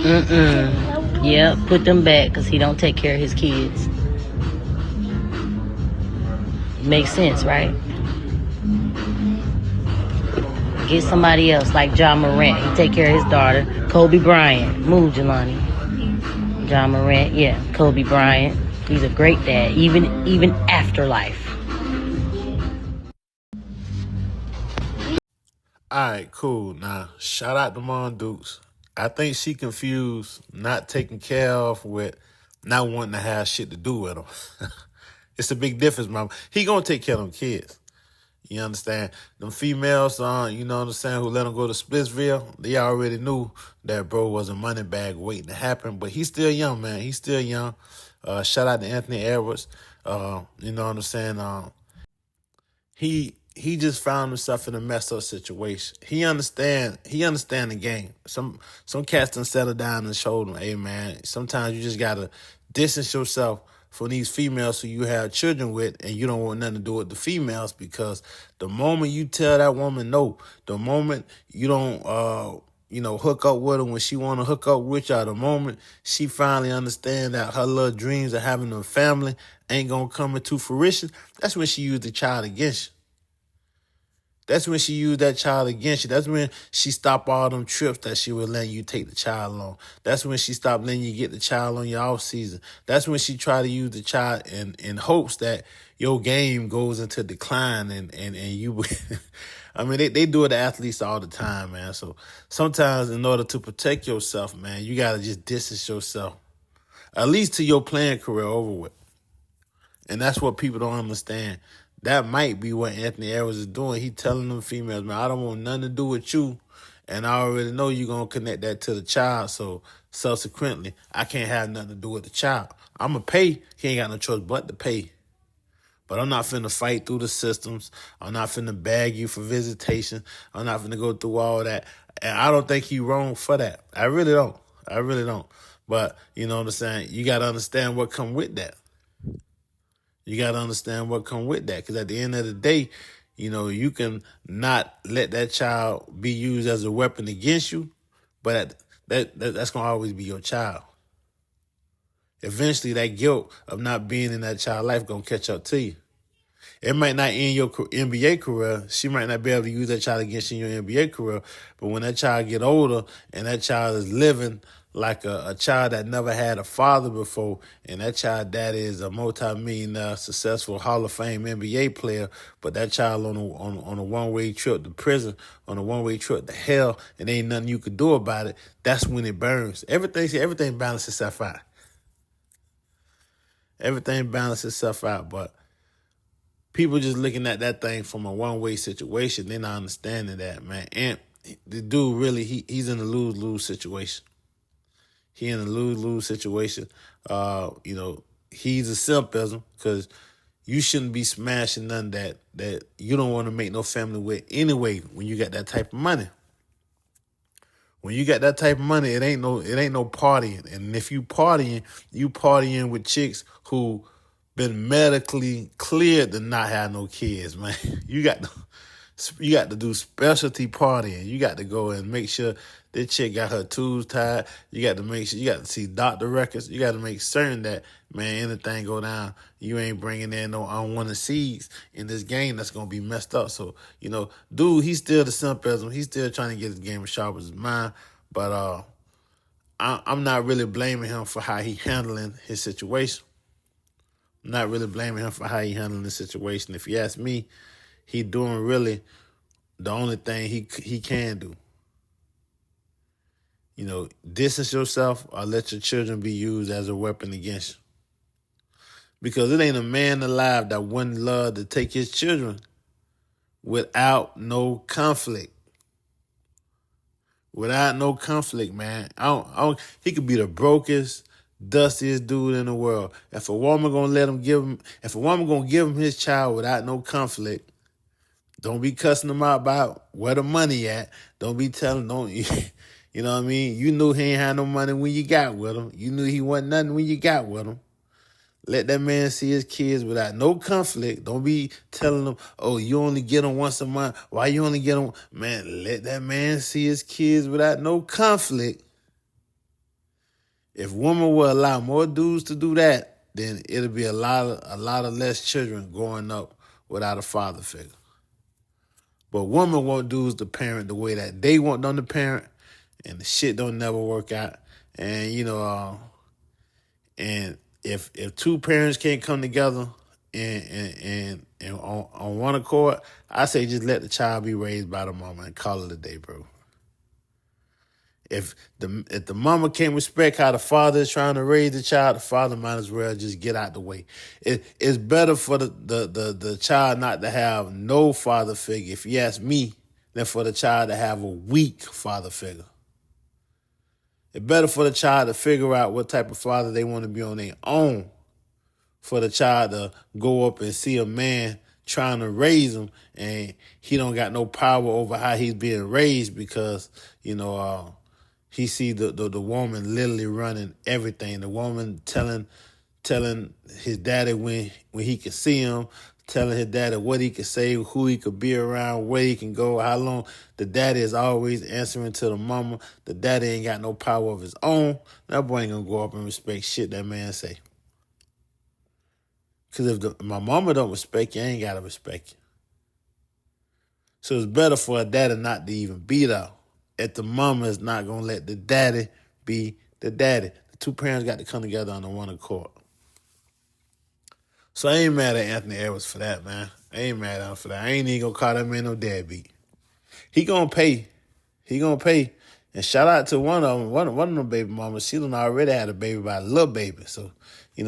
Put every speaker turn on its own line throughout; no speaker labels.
Yeah, put them back because he don't take care of his kids. Makes sense, right? Get somebody else like John Morant. He take care of his daughter. Kobe Bryant. Move, Jelani. John Morant, yeah. Kobe Bryant. He's a great dad, even after life.
All right, cool. Now, shout out to Mom Dukes. I think she confused not taking care of with not wanting to have shit to do with him. It's a big difference, Mom. He gonna take care of them kids. You understand? Them females, you know what I'm saying, who let him go to Splitsville, they already knew that bro was a money bag waiting to happen. But he's still young, man. He's still young. Shout out to Anthony Edwards. You know what I'm saying? He just found himself in a messed up situation. He understand the game. Some cats done settle down and showed him, hey man, sometimes you just gotta distance yourself from these females who you have children with and you don't want nothing to do with the females, because the moment you tell that woman no, the moment you don't hook up with her when she want to hook up with you, the moment she finally understand that her little dreams of having a family ain't gonna come into fruition, that's when she used the child against you. That's when she used that child against you. That's when she stopped all them trips that she was letting you take the child on. That's when she stopped letting you get the child on your off season. That's when she tried to use the child in hopes that your game goes into decline and you I mean, they do it to athletes all the time, man. So sometimes in order to protect yourself, man, you got to just distance yourself, at least till your playing career over with. And that's what people don't understand. That might be what Anthony Edwards is doing. He telling them females, man, I don't want nothing to do with you. And I already know you're going to connect that to the child. So subsequently, I can't have nothing to do with the child. I'm going to pay. He ain't got no choice but to pay. But I'm not finna fight through the systems. I'm not finna bag you for visitation. I'm not finna go through all that. And I don't think he wrong for that. I really don't. I really don't. But, you know what I'm saying? You got to understand what come with that. You got to understand what come with that. Because at the end of the day, you know, you can not let that child be used as a weapon against you, but that's going to always be your child. Eventually, that guilt of not being in that child's life going to catch up to you. It might not end your NBA career. She might not be able to use that child against you in your NBA career. But when that child get older and that child is living like a child that never had a father before, and that child daddy is a multi-million successful Hall of Fame NBA player, but that child on a one-way trip to prison, on a one-way trip to hell, and ain't nothing you could do about it, that's when it burns. Everything balances itself out. Everything balances itself out, but people just looking at that thing from a one-way situation. They're not understanding that, man. And the dude really, he's in a lose-lose situation. He in a lose-lose situation. He's a simpism because you shouldn't be smashing none that you don't want to make no family with anyway when you got that type of money. When you got that type of money, it ain't no partying. And if you partying with chicks who been medically cleared to not have no kids, man. You got to do specialty partying. You got to go and make sure this chick got her tubes tied. You got to make sure, you got to see doctor records. You got to make certain that, man, anything go down, you ain't bringing in no unwanted seeds in this game that's going to be messed up. So, you know, dude, he's still the simpism. He's still trying to get his game as sharp as his mind. But I'm not really blaming him for how he handling his situation. I'm not really blaming him for how he handling the situation. If you ask me, he doing really the only thing he can do. You know, distance yourself or let your children be used as a weapon against you. Because it ain't a man alive that wouldn't love to take his children without no conflict. Without no conflict, man. He could be the brokest, dustiest dude in the world. If a woman gonna give him his child without no conflict, don't be cussing him out about where the money at. Don't be telling, you know what I mean? You knew he ain't had no money when you got with him. You knew he wasn't nothing when you got with him. Let that man see his kids without no conflict. Don't be telling them, oh, you only get them once a month. Why you only get them? Man, let that man see his kids without no conflict. If women will allow more dudes to do that, then it'll be a lot of less children growing up without a father figure. But women want dudes to parent the way that they want them to parent, and the shit don't never work out. And and if two parents can't come together and on one accord, I say just let the child be raised by the mama and call it a day, bro. If the mama can't respect how the father is trying to raise the child, the father might as well just get out the way. It's better for the child not to have no father figure, if you ask me, than for the child to have a weak father figure. It's better for the child to figure out what type of father they want to be on their own, for the child to go up and see a man trying to raise him and he don't got no power over how he's being raised because, he see the woman literally running everything. The woman telling his daddy when he can see him, telling his daddy what he can say, who he could be around, where he can go, how long. The daddy is always answering to the mama. The daddy ain't got no power of his own. That boy ain't gonna go up and respect shit that man say. Because if my mama don't respect you, I ain't gotta respect you. So it's better for a daddy not to even be there. If the mama is not gonna let the daddy be the daddy. The two parents got to come together on the one accord. So I ain't mad at Anthony Edwards for that, man. I ain't mad at him for that. I ain't even gonna call that man no deadbeat. He gonna pay. He gonna pay. And shout out to one of them. One of them baby mamas. She done already had a baby by a little baby. So,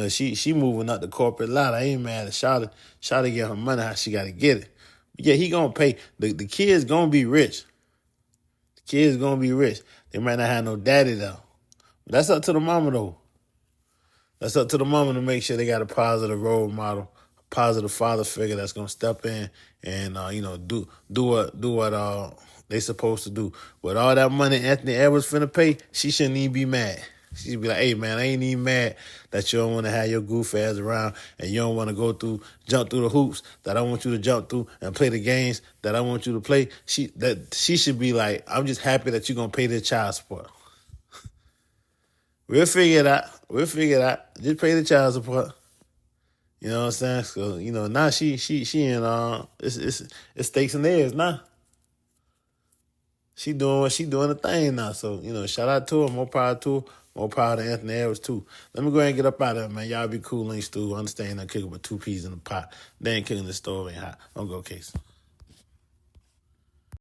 she moving up the corporate ladder. I ain't mad at Shawty. Shawty get her money how she gotta get it. But yeah, he gonna pay. The kids gonna be rich. The kids gonna be rich. They might not have no daddy though. But that's up to the mama though. That's up to the mama to make sure they got a positive role model, a positive father figure that's gonna step in and do what they supposed to do. With all that money Anthony Edwards finna pay, she shouldn't even be mad. She should be like, hey man, I ain't even mad that you don't want to have your goof ass around and you don't want to jump through the hoops that I want you to jump through and play the games that I want you to play. She should be like, I'm just happy that you're gonna pay the child support. We'll figure it out. Just pay the child support. You know what I'm saying? So, now she in it's steaks and eggs now. She doing the thing now. So, shout out to her, more power to her, more power to Anthony Edwards too. Let me go ahead and get up out of there, man. Y'all be cool, ain't stew. Understand I cooking with 2 peas in the pot. They ain't cooking the stove ain't hot. Don't go, Case.